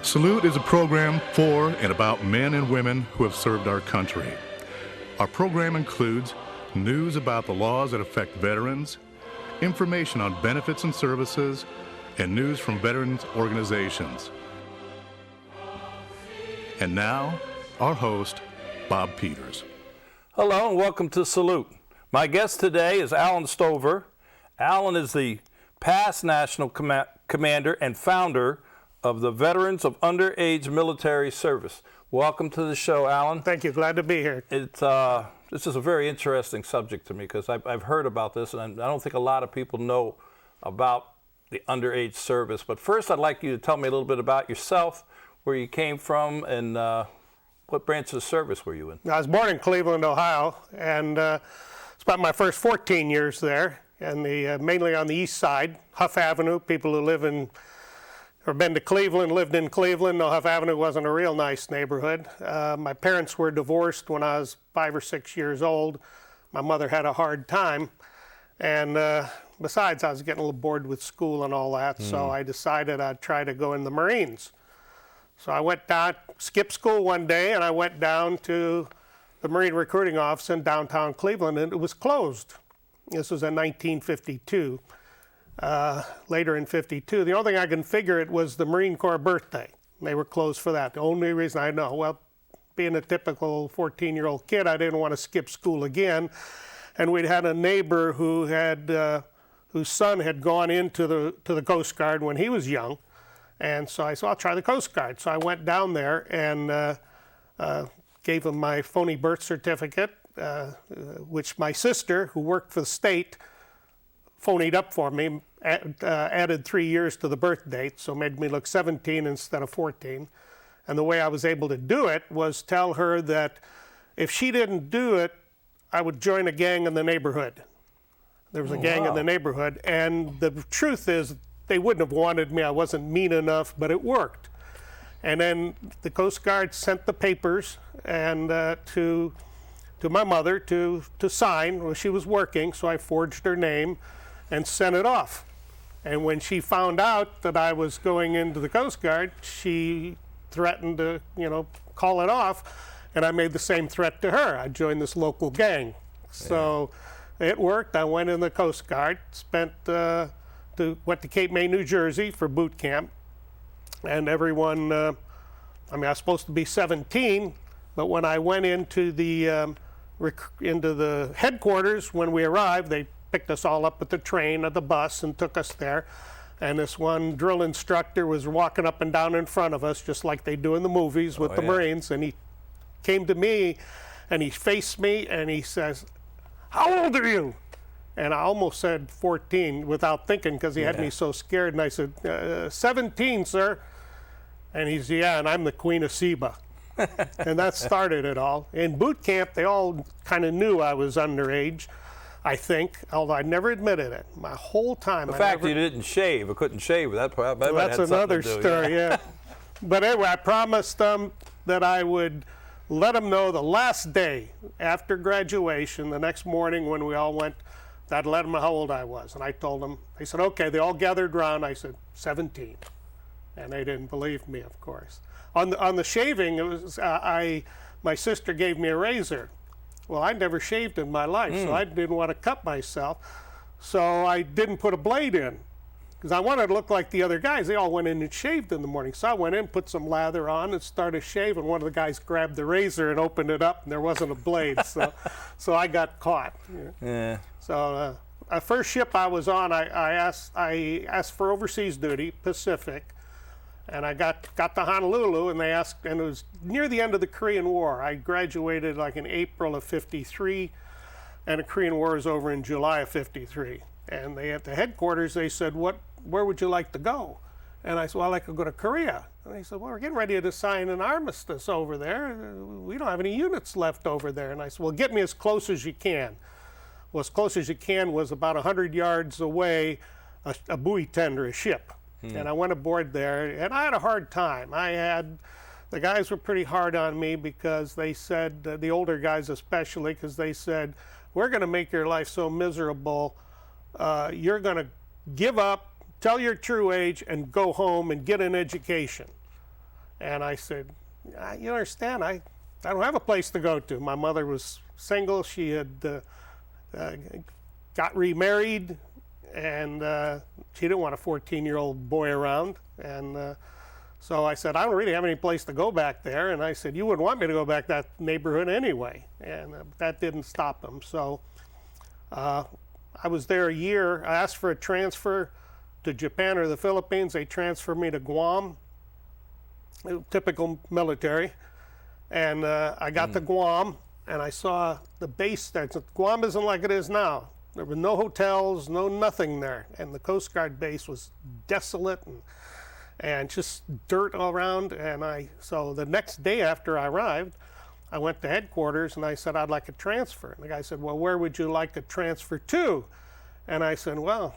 Salute is a program for and about men and women who have served our country. Our program includes news about the laws that affect veterans, information on benefits and services, and news from veterans organizations. And now, our host, Bob Peters. Hello and welcome to Salute. My guest today is Alan Stover. Alan is the past National Commander and founder of the Veterans of Underage Military Service. Welcome to the show, Alan. Thank you. Glad to be here. This is a very interesting subject to me because I've heard about this, and I don't think a lot of people know about the underage service. But first, I'd like you to tell me a little bit about yourself, where you came from, and what branch of service were you in? I was born in Cleveland, Ohio, and spent my first 14 years there, and mainly on the east side, Huff Avenue. People who live in or been to Cleveland, lived in Cleveland. No, Huff Avenue wasn't a real nice neighborhood. My parents were divorced when I was 5 or 6 years old. My mother had a hard time. And besides, I was getting a little bored with school and all that, so I decided I'd try to go in the Marines. So I went down, skipped school one day, and I went down to the Marine recruiting office in downtown Cleveland, and it was closed. This was in 1952. Later in 52. The only thing I can figure it was the Marine Corps birthday. They were closed for that. The only reason I know. Well, being a typical 14-year-old kid, I didn't want to skip school again. And we'd had a neighbor who had, whose son had gone into the Coast Guard when he was young. And so I said, I'll try the Coast Guard. So I went down there and gave him my phony birth certificate, which my sister, who worked for the state, phonied up for me, added 3 years to the birth date, so made me look 17 instead of 14. And the way I was able to do it was tell her that if she didn't do it, I would join a gang in the neighborhood. There was a gang in the neighborhood, and the truth is they wouldn't have wanted me. I wasn't mean enough, but it worked. And then the Coast Guard sent the papers and to my mother to sign. Well, she was working, so I forged her name and sent it off. And when she found out that I was going into the Coast Guard, she threatened to, call it off, and I made the same threat to her. I joined this local gang. So it worked. I went in the Coast Guard, went to Cape May, New Jersey for boot camp, and everyone, I was supposed to be 17, but when I went into the headquarters, when we arrived, they picked us all up at the train or the bus and took us there. And this one drill instructor was walking up and down in front of us, just like they do in the movies with the Marines. And he came to me and he faced me and he says, "How old are you?" And I almost said 14 without thinking because he had me so scared. And I said, 17, sir. And he said, "Yeah, and I'm the Queen of Sheba." And that started it all. In boot camp, they all kind of knew I was underage, I think, although I never admitted it. My whole time. The fact you didn't shave or couldn't shave, that's another story, yeah. But anyway, I promised them that I would let them know the last day after graduation, the next morning when we all went, I'd let them know how old I was. And I told them, they said, okay. They all gathered around. I said, 17. And they didn't believe me, of course. On the shaving, it was my sister gave me a razor. Well, I never shaved in my life, so I didn't want to cut myself. So I didn't put a blade in because I wanted to look like the other guys. They all went in and shaved in the morning. So I went in, put some lather on, and started shaving. One of the guys grabbed the razor and opened it up, and there wasn't a blade. So I got caught. Yeah. So the first ship I was on, I asked for overseas duty, Pacific. And I got to Honolulu, and they asked, and it was near the end of the Korean War. I graduated like in April of '53, and the Korean War was over in July of '53. And they at the headquarters, they said, where would you like to go? And I said, well, I could go to Korea. And they said, well, we're getting ready to sign an armistice over there. We don't have any units left over there. And I said, well, get me as close as you can. Well, as close as you can was about 100 yards away, a buoy tender, a ship. And I went aboard there, and I had a hard time. The guys were pretty hard on me because they said, the older guys especially, because they said, we're going to make your life so miserable, you're going to give up, tell your true age, and go home and get an education. And I said, you understand, I don't have a place to go to. My mother was single. She had got remarried, and she didn't want a 14-year-old boy around. And so I said, I don't really have any place to go back there. And I said, you wouldn't want me to go back that neighborhood anyway. And that didn't stop them. So I was there a year. I asked for a transfer to Japan or the Philippines. They transferred me to Guam, typical military. And I got to Guam, and I saw the base there. Guam isn't like it is now. There were no hotels, no nothing there. And the Coast Guard base was desolate and just dirt all around. And so the next day after I arrived, I went to headquarters and I said, I'd like a transfer. And the guy said, well, where would you like a transfer to? And I said, well,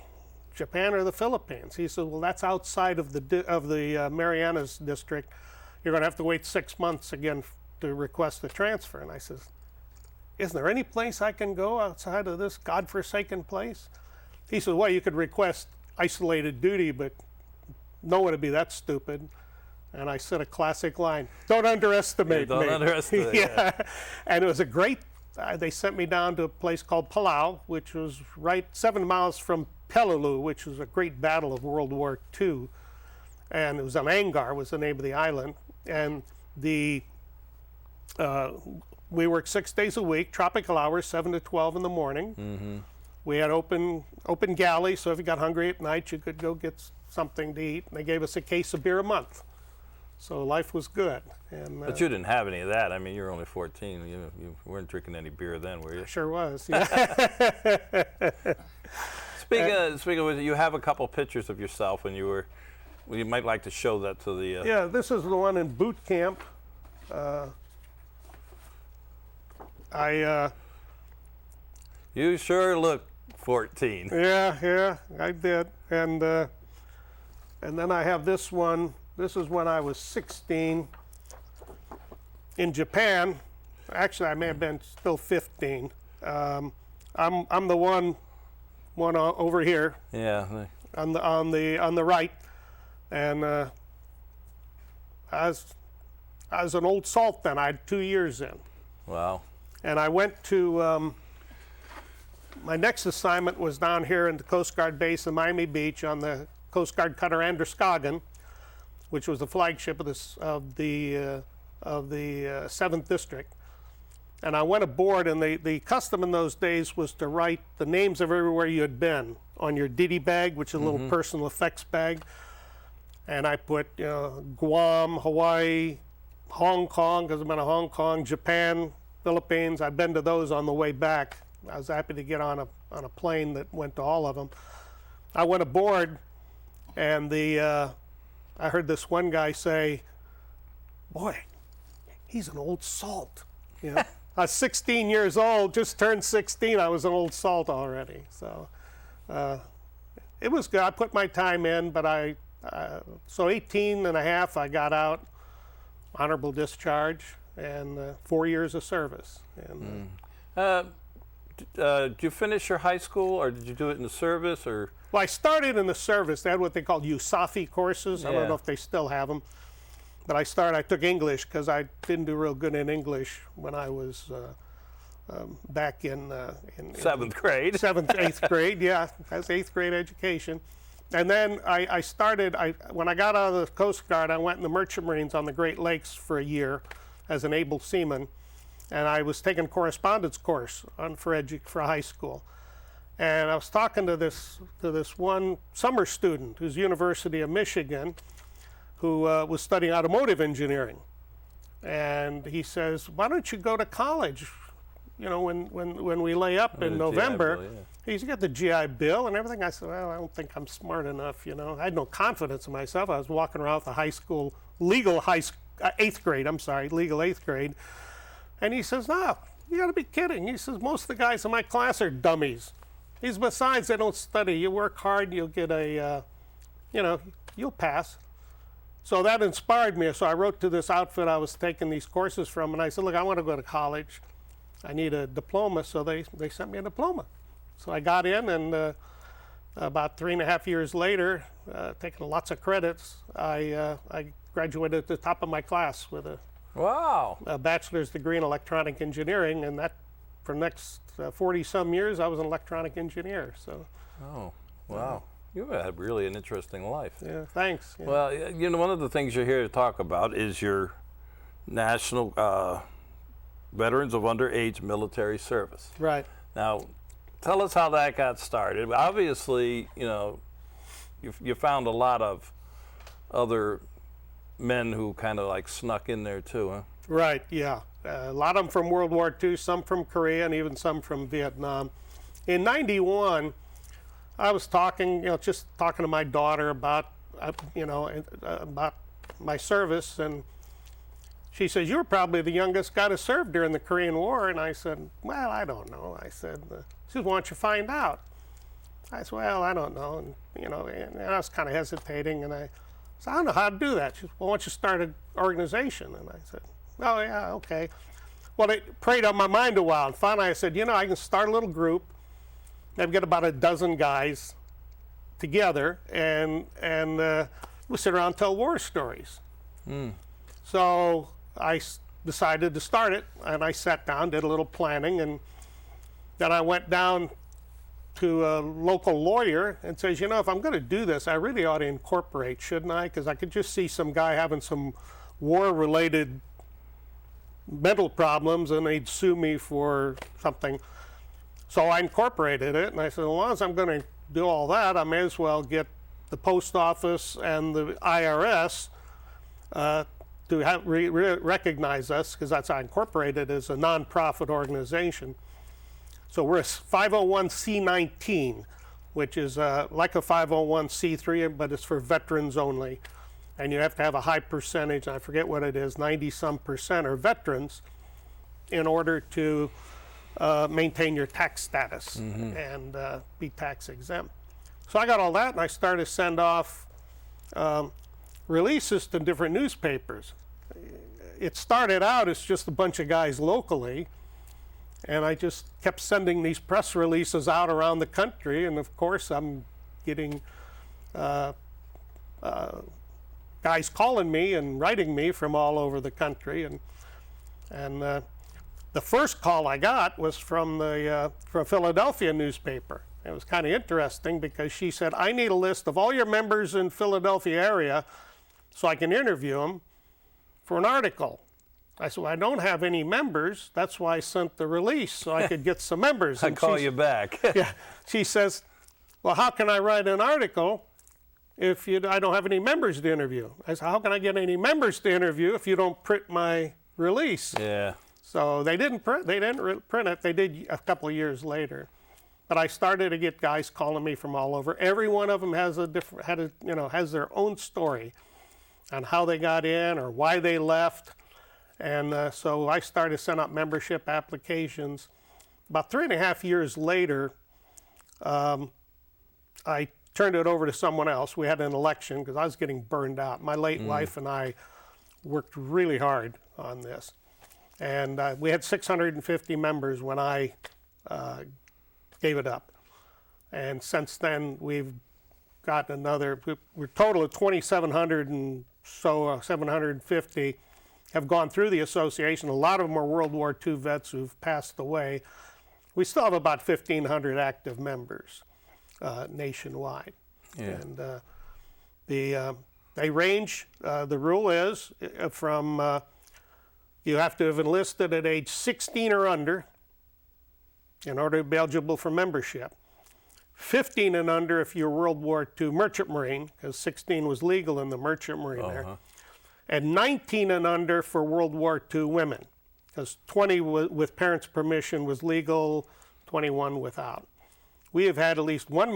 Japan or the Philippines. He said, well, that's outside of the Marianas district. You're going to have to wait 6 months again to request the transfer. And I said, isn't there any place I can go outside of this godforsaken place? He said, well, you could request isolated duty, but no one would be that stupid. And I said a classic line, don't underestimate me. Don't underestimate, yeah. And it was a great, they sent me down to a place called Palau, which was right 7 miles from Peleliu, which was a great battle of World War II. And it was on Angar, was the name of the island. And we worked 6 days a week, tropical hours, 7 to 12 in the morning. Mm-hmm. We had open galley, so if you got hungry at night, you could go get something to eat. And they gave us a case of beer a month. So life was good. And, but you didn't have any of that. I mean, you were only 14. You weren't drinking any beer then, were you? Sure was, yeah. Speaking of which, you have a couple pictures of yourself when you were, well, you might like to show that to the... Yeah, this is the one in boot camp. You sure look 14. Yeah, I did. And then I have this one. This is when I was 16 in Japan. Actually, I may have been still 15. I'm the one over here. Yeah. On the right, and I was an old salt then. I had 2 years in. Wow. And I went to, my next assignment was down here in the Coast Guard base in Miami Beach on the Coast Guard cutter Androscoggin, which was the flagship of the 7th District. And I went aboard, and the custom in those days was to write the names of everywhere you had been on your ditty bag, which is a little personal effects bag. And I put Guam, Hawaii, Hong Kong, because I've been to Hong Kong, Japan, Philippines. I've been to those on the way back. I was happy to get on a plane that went to all of them. I went aboard, and I heard this one guy say, boy, he's an old salt. You know? I was 16 years old, just turned 16. I was an old salt already. So it was good. I put my time in, but so 18 and a half, I got out, honorable discharge, and 4 years of service. And, did you finish your high school, or did you do it in the service, or? Well, I started in the service. They had what they called USAFI courses. I don't know if they still have them. But I took English because I didn't do real good in English when I was back in 7th grade. 7th, 8th grade, yeah. That's 8th grade education. And then I started, when I got out of the Coast Guard, I went in the Merchant Marines on the Great Lakes for a year as an able seaman. And I was taking a correspondence course for high school. And I was talking to this one summer student who's University of Michigan, who was studying automotive engineering. And he says, why don't you go to college? You know, when we lay up in November, GI Bill, yeah. He's got the GI Bill and everything. I said, well, I don't think I'm smart enough, you know. I had no confidence in myself. I was walking around with the legal 8th grade. And he says, no, you gotta be kidding. He says, most of the guys in my class are dummies. He says, besides, they don't study. You work hard, you'll get you'll pass. So that inspired me. So I wrote to this outfit I was taking these courses from, and I said, look, I want to go to college. I need a diploma. So they sent me a diploma. So I got in, and about 3.5 years later, taking lots of credits, I graduated at the top of my class with Wow. a bachelor's degree in electronic engineering, and that for the next 40-some years I was an electronic engineer. So. Oh, wow. You had really an interesting life. Yeah, thanks. Yeah. Well, you know, one of the things you're here to talk about is your National Veterans of Underage Military Service. Right. Now, tell us how that got started. Obviously, you know, you found a lot of other men who kind of like snuck in there too, huh? Right, yeah. A lot of them from World War II, some from Korea, and even some from Vietnam. In '91, I was talking, just talking to my daughter about, about my service, and she says, "You were probably the youngest guy to serve during the Korean War." And I said, "Well, I don't know." I said, she said, "Why don't you find out?" I said, "Well, I don't know." And, and I was kind of hesitating, and I said, "I don't know how to do that." She said, "Well, why don't you start an organization?" And I said, "Oh, yeah, okay." Well, it preyed on my mind a while, and finally I said, I can start a little group. Maybe get about a dozen guys together, and we'll sit around and tell war stories. So I decided to start it, and I sat down, did a little planning, and then I went down to a local lawyer and says, if I'm going to do this, I really ought to incorporate, shouldn't I? Because I could just see some guy having some war-related mental problems, and they'd sue me for something. So I incorporated it, and I said, as long as I'm going to do all that, I may as well get the post office and the IRS to recognize us, because that's how I incorporated as a nonprofit organization. So we're a 501c19, which is like a 501c3, but it's for veterans only. And you have to have a high percentage, I forget what it is, 90-some% are veterans, in order to maintain your tax status and be tax exempt. So I got all that, and I started to send off releases to different newspapers. It started out as just a bunch of guys locally, and I just kept sending these press releases out around the country, and of course I'm getting guys calling me and writing me from all over the country, and the first call I got was from the Philadelphia newspaper. It was kind of interesting because she said, "I need a list of all your members in Philadelphia area so I can interview them for an article." I said, "Well, I don't have any members. That's why I sent the release, so I could get some members." I call you back. Yeah. She says, "Well, how can I write an article if I don't have any members to interview?" I said, "How can I get any members to interview if you don't print my release?" Yeah. So they didn't print it. They did a couple of years later. But I started to get guys calling me from all over. Every one of them has has their own story on how they got in or why they left. And so I started to send out membership applications. About 3.5 years later, I turned it over to someone else. We had an election because I was getting burned out. My late wife and I worked really hard on this. And we had 650 members when I gave it up. And since then, we've got we're a total of 2,700 and so 750 have gone through the association. A lot of them are World War II vets who've passed away. We still have about 1,500 active members nationwide. Yeah. And they range, the rule is from you have to have enlisted at age 16 or under in order to be eligible for membership. 15 and under if you're World War II Merchant Marine, because 16 was legal in the Merchant Marine there. And 19 and under for World War II women, because 20 with parents' permission was legal, 21 without. We have had at least one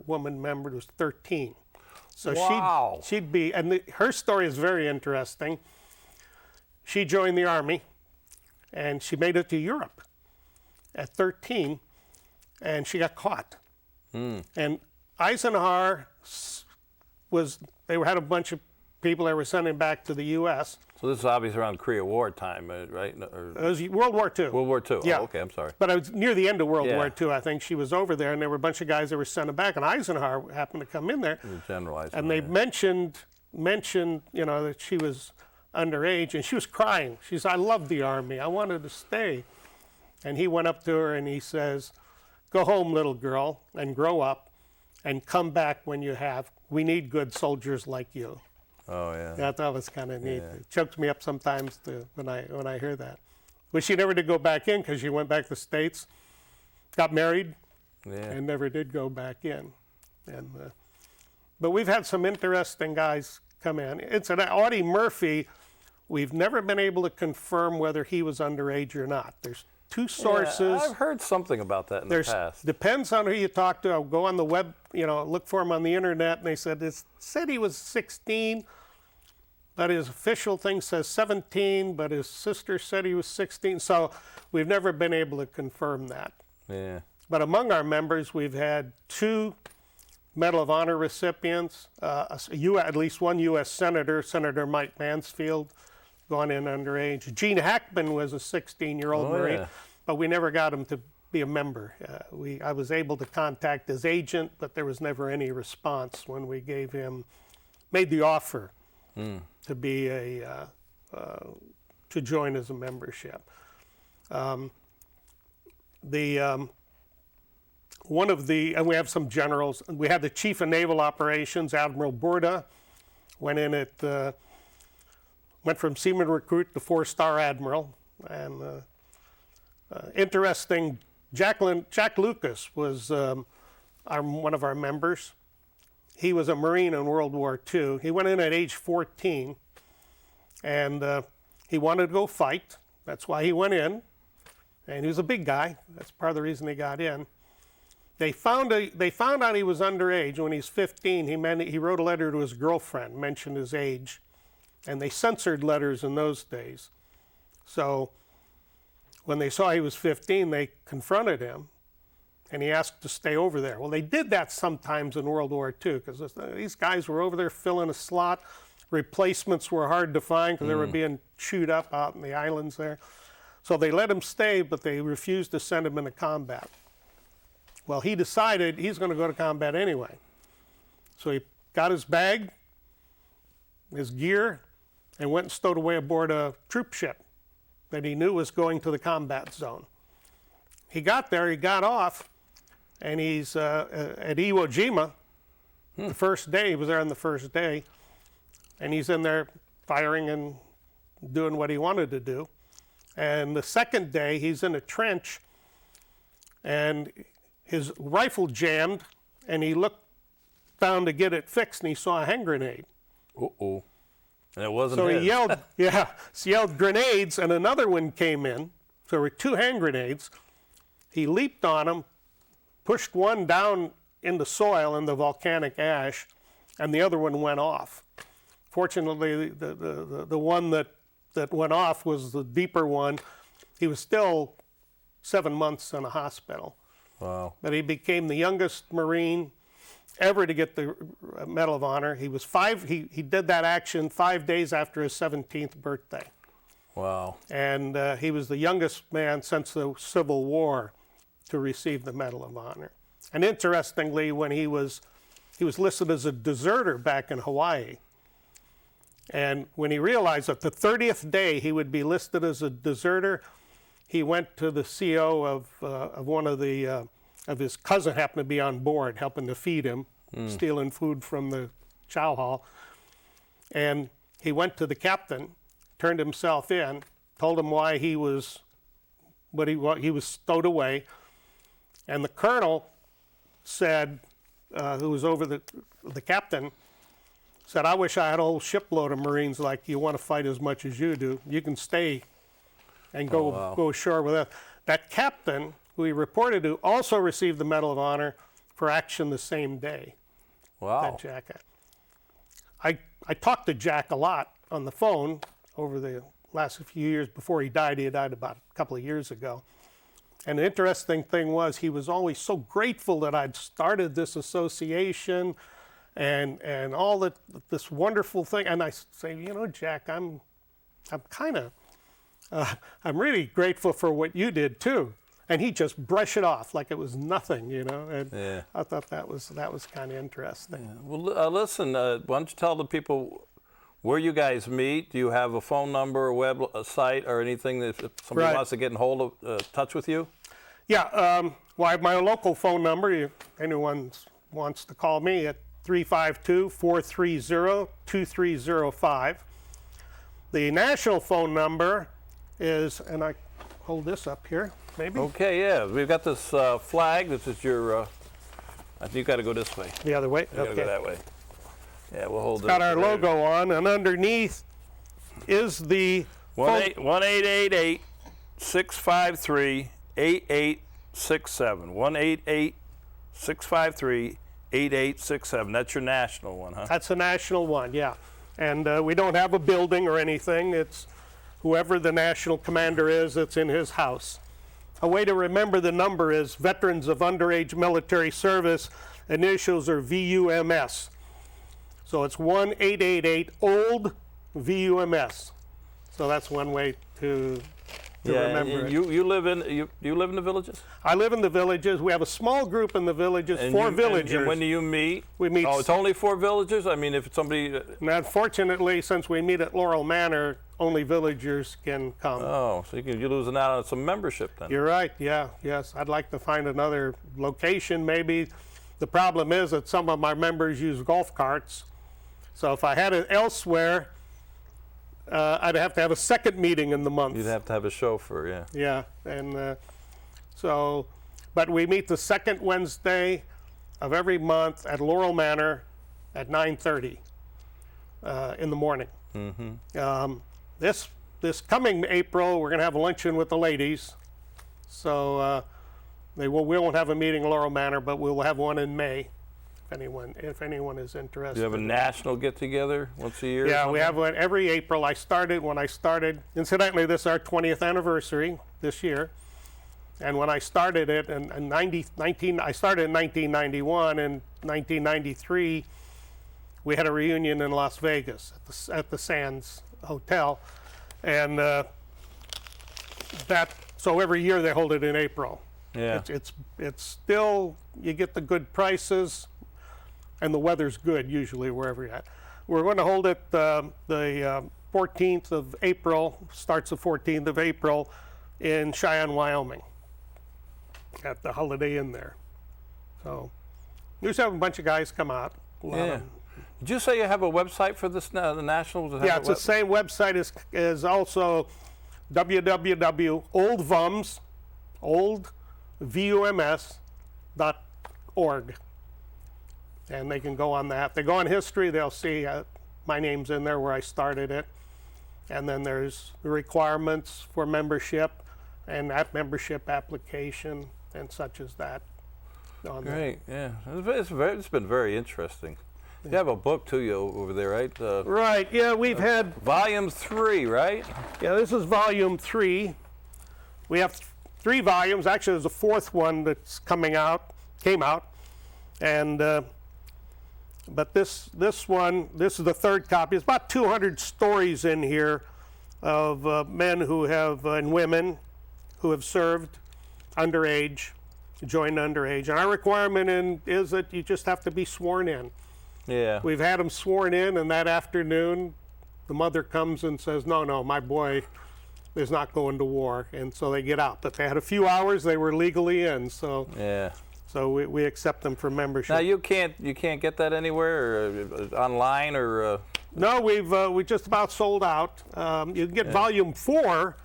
woman member who was 13. So wow. she'd be, and her story is very interesting. She joined the Army, and she made it to Europe at 13, and she got caught. And Eisenhower had a bunch of people they were sending back to the U.S. So this is obviously around Korea War time, right? It was World War II. World War II. Yeah. Oh, okay, I'm sorry. But it was near the end of World War II, I think. She was over there, and there were a bunch of guys that were sent back, and Eisenhower happened to come in there. Generalized. And they mentioned mentioned, that she was underage, and she was crying. She said, "I love the Army. I wanted to stay." And he went up to her and he says, "Go home, little girl, and grow up, and come back when you have. We need good soldiers like you." Oh, yeah. I thought that was kind of neat. Yeah. It chokes me up sometimes when I hear that. But she never did go back in because she went back to the States, got married, and never did go back in. But we've had some interesting guys come in. Audie Murphy, we've never been able to confirm whether he was underage or not. There's two sources. Yeah, I've heard something about that in the past. Depends on who you talk to. I'll go on the web, look for him on the internet, and they said he was 16, but his official thing says 17, but his sister said he was 16. So we've never been able to confirm that. Yeah. But among our members, we've had 2 Medal of Honor recipients, at least one U.S. Senator, Senator Mike Mansfield, gone in underage. Gene Hackman was a 16-year-old Marine, but we never got him to be a member. I was able to contact his agent, but there was never any response when we made the offer to be to join as a membership. And we have some generals. We had the Chief of Naval Operations, Admiral Burda, went from seaman recruit to 4-star admiral. And interesting, Jack Lucas was one of our members. He was a Marine in World War II. He went in at age 14, and he wanted to go fight. That's why he went in. And he was a big guy. That's part of the reason he got in. They found out he was underage when he was 15. He wrote a letter to his girlfriend, mentioned his age, and they censored letters in those days. So when they saw he was 15, they confronted him, and he asked to stay over there. Well, they did that sometimes in World War II because these guys were over there filling a slot. Replacements were hard to find because they were being chewed up out in the islands there. So they let him stay, but they refused to send him into combat. Well, he decided he's going to go to combat anyway. So he got his bag, his gear, and went and stowed away aboard a troop ship that he knew was going to the combat zone. He got there, he got off, and he's at Iwo Jima the first day. He was there on the first day, and he's in there firing and doing what he wanted to do. And the second day, he's in a trench, and his rifle jammed, and he looked down to get it fixed, and he saw a hand grenade. Uh-oh. And it wasn't So his. he yelled grenades, and another one came in. So there were 2 hand grenades. He leaped on them, pushed one down in the soil, in the volcanic ash, and the other one went off. Fortunately, the one that went off was the deeper one. He was still 7 months in a hospital. Wow. But he became the youngest Marine ever to get the Medal of Honor. He was he did that action 5 days after his 17th birthday. Wow. And he was the youngest man since the Civil War to receive the Medal of Honor. And interestingly, when he was listed as a deserter back in Hawaii. And when he realized that the 30th day he would be listed as a deserter, he went to the CO of one of his cousin, happened to be on board, helping to feed him, stealing food from the chow hall. And he went to the captain, turned himself in, told him why he was stowed away. And the colonel said, who was over the captain, said, "I wish I had a whole shipload of Marines like you, want to fight as much as you do. You can stay and go ashore with us." That captain, who he reported to, also received the Medal of Honor for action the same day. Wow. That Jack had. I talked to Jack a lot on the phone over the last few years before he died. He had died about a couple of years ago. And the interesting thing was he was always so grateful that I'd started this association and all this wonderful thing. And I say, Jack, I'm really grateful for what you did too. and he'd just brush it off like it was nothing, you know. And Yeah. I thought that was kind of interesting. Well, listen, why don't you tell the people where you guys meet? Do you have a phone number, a site, or anything that if somebody Right. wants to get in hold of touch with you? Yeah, well, I have my local phone number. If anyone wants to call me at 352-430-2305. The national phone number is, and I hold this up here, maybe? Okay, yeah, we've got this flag. This is your. I think you got to go this way. The other way? You got to go that way. Yeah, we'll hold it. Got our logo on, and underneath is the 1-888-653-8867. 1-888-653-8867. That's your national one, huh? That's a national one, yeah. And we don't have a building or anything. It's whoever the national commander is, it's in his house. A way to remember the number is Veterans of Underage Military Service. Initials are VUMS. So it's 1-888-OLD-VUMS. So that's one way to remember it. You live in you live in the villages? I live in the villages. We have a small group in the villages, four villagers. And when do you meet? We meet. Oh, it's only 4 villagers? I mean, if it's somebody. And unfortunately, since we meet at Laurel Manor, only villagers can come. Oh, so you're losing out on some membership then. You're right, yeah, yes. I'd like to find another location maybe. The problem is that some of my members use golf carts. So if I had it elsewhere, I'd have to have a second meeting in the month. You'd have to have a chauffeur, yeah. Yeah, and but we meet the second Wednesday of every month at Laurel Manor at 9:30 in the morning. Mm-hmm. This coming April, we're going to have a luncheon with the ladies. So we won't have a meeting at Laurel Manor, but we will have one in May. If anyone is interested. Do you have a national get-together once a year? Yeah, we have one every April. When I started, incidentally, this is our 20th anniversary this year. And when I started it I started in 1991. In 1993, we had a reunion in Las Vegas at the Sands Hotel. And so every year they hold it in April. Yeah. It's still, you get the good prices. And the weather's good usually wherever you're at. We're going to hold it the 14th of April, starts the 14th of April in Cheyenne, Wyoming, at the Holiday Inn there. So we used to have a bunch of guys come out. Yeah. Did you say you have a website for this, the Nationals? Yeah, it's the same website as also www.oldvums.org. And they can go on that. If they go on history, they'll see my name's in there where I started it. And then there's the requirements for membership and that membership application and such as that. Great, yeah. It's been very interesting. You have a book too over there, right? Right, yeah, we've had... Volume 3, right? Yeah, this is volume 3. We have 3 volumes. Actually, there's a 4th one that's came out. And... but this one, this is the 3rd copy. It's about 200 stories in here of men who have, and women who have served underage, joined underage. And our requirement is that you just have to be sworn in. Yeah. We've had them sworn in, and that afternoon, the mother comes and says, no, my boy is not going to war. And so they get out. But they had a few hours, they were legally in, so. Yeah. So we accept them for membership. Now you can't get that anywhere or online or. No, we just about sold out. You can get volume 4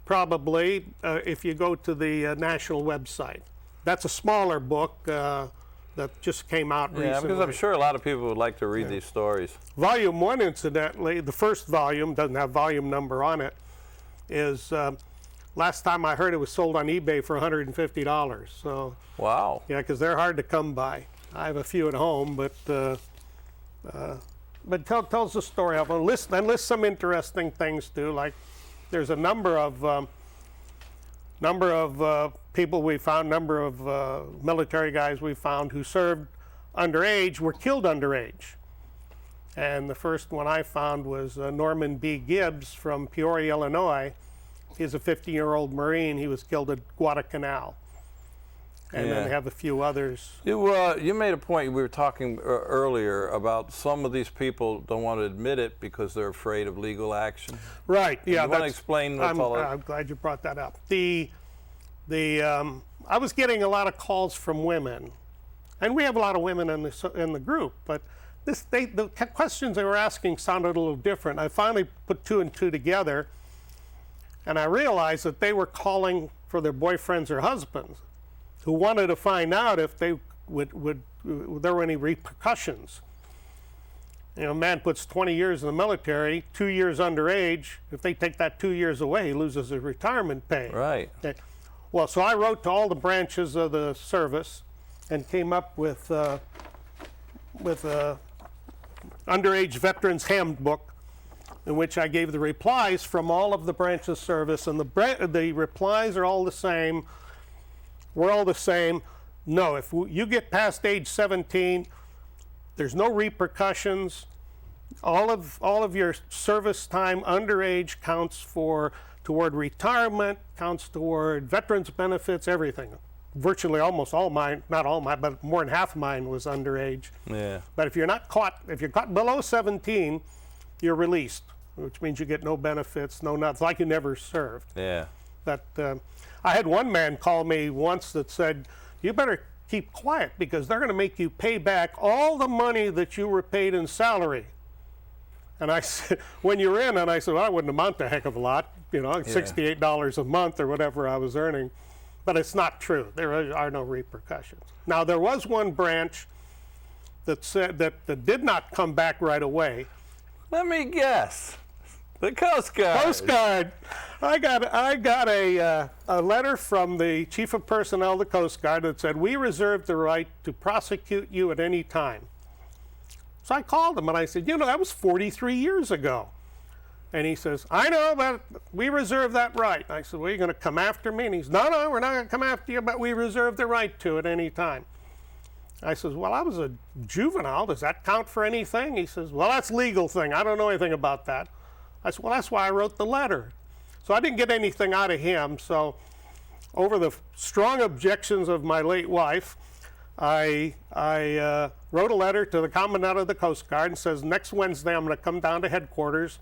probably if you go to the national website. That's a smaller book that just came out recently. Yeah, because I'm sure a lot of people would like to read these stories. Volume 1, incidentally, the first volume doesn't have volume number on it. Is last time I heard it was sold on eBay for $150. So. Wow. Yeah, because they're hard to come by. I have a few at home, but tells the story of them. Lists some interesting things too. Like there's a number of people we found, number of military guys we found who served underage were killed underage. And the first one I found was Norman B. Gibbs from Peoria, Illinois, He's a 50-year-old Marine. He was killed at Guadalcanal. And then they have a few others. You made a point, we were talking earlier about some of these people don't want to admit it because they're afraid of legal action. Right, yeah. You want to explain what's all that? I'm glad you brought that up. I was getting a lot of calls from women, and we have a lot of women in the group, but the questions they were asking sounded a little different. I finally put two and two together, and I realized that they were calling for their boyfriends or husbands, who wanted to find out if they there were any repercussions. You know, a man puts 20 years in the military, 2 years underage. If they take that 2 years away, he loses his retirement pay. Right. Okay. Well, so I wrote to all the branches of the service and came up with a underage veterans handbook, in which I gave the replies from all of the branches of service, and the replies are all the same. We're all the same. No, if you get past age 17, there's no repercussions. All of your service time underage counts toward retirement, counts toward veterans benefits, everything. Virtually almost all mine, not all mine, but more than half of mine was underage. Yeah. But if you're caught below 17, you're released, which means you get no benefits, no nothing, like you never served. Yeah. But I had one man call me once that said, "You better keep quiet because they're going to make you pay back all the money that you were paid in salary." And I said, "When you're in," and I said, "Well, I wouldn't amount to a heck of a lot, $68 a month or whatever I was earning." But it's not true. There are no repercussions. Now, there was one branch that said that did not come back right away. Let me guess. The Coast Guard. Coast Guard. I got a letter from the Chief of Personnel of the Coast Guard that said, "We reserve the right to prosecute you at any time." So I called him and I said, "That was 43 years ago." And he says, "I know, but we reserve that right." I said, "Well, you're going to come after me?" And he's, No, we're not going to come after you, but we reserve the right to at any time." I says, "Well, I was a juvenile. Does that count for anything?" He says, "Well, that's a legal thing. I don't know anything about that." I said, "Well, that's why I wrote the letter." So I didn't get anything out of him. So over the strong objections of my late wife, I wrote a letter to the Commandant of the Coast Guard and says, "Next Wednesday I'm going to come down to headquarters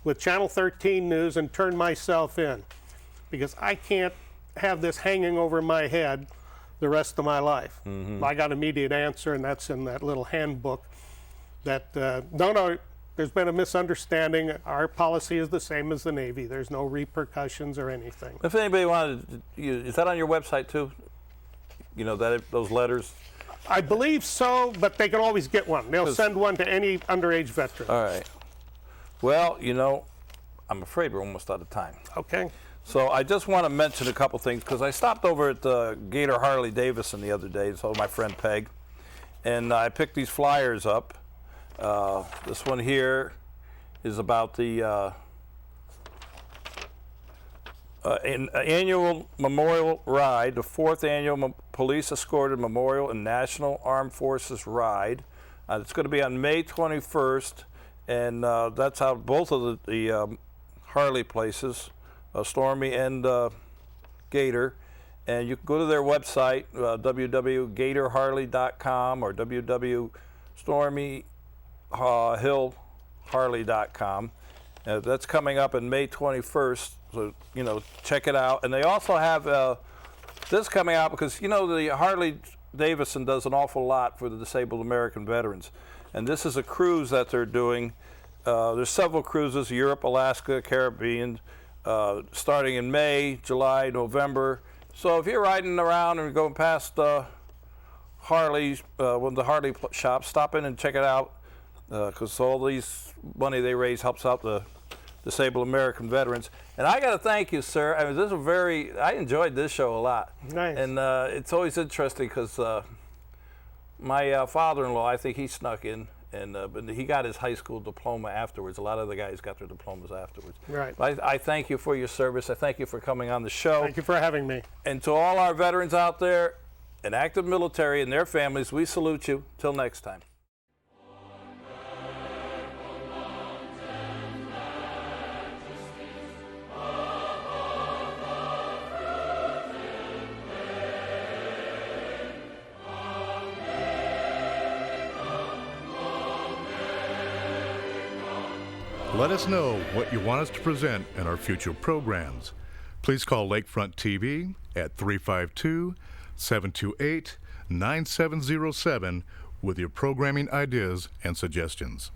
with Channel 13 News and turn myself in, because I can't have this hanging over my head the rest of my life." Mm-hmm. I got an immediate answer, and that's in that little handbook that, no, there's been a misunderstanding. Our policy is the same as the Navy. There's no repercussions or anything. If anybody wanted, is that on your website too? Those letters? I believe so, but they can always get one. They'll send one to any underage veteran. All right. Well, I'm afraid we're almost out of time. Okay. So I just want to mention a couple things, because I stopped over at Gator Harley Davidson the other day, so my friend Peg, and I picked these flyers up. This one here is about the annual memorial ride, the 4th annual Police Escorted Memorial and National Armed Forces Ride. It's going to be on May 21st, and that's out both of the Harley places, Stormy and Gator. And you can go to their website, www.gatorharley.com or www.stormyhillharley.com. That's coming up on May 21st, so check it out. And they also have this coming out because the Harley Davidson does an awful lot for the disabled American veterans, and this is a cruise that they're doing. There's several cruises: Europe, Alaska, Caribbean, starting in May, July, November. So if you're riding around and going past Harley's, one of the Harley shops, stop in and check it out, because all these money they raise helps out the disabled American veterans. And I got to thank you, sir. I mean, I enjoyed this show a lot. Nice. And it's always interesting because my father-in-law, I think he snuck in, but he got his high school diploma afterwards. A lot of the guys got their diplomas afterwards. Right. I thank you for your service. I thank you for coming on the show. Thank you for having me. And to all our veterans out there in active military and their families, we salute you. Till next time. Let us know what you want us to present in our future programs. Please call Lakefront TV at 352-728-9707 with your programming ideas and suggestions.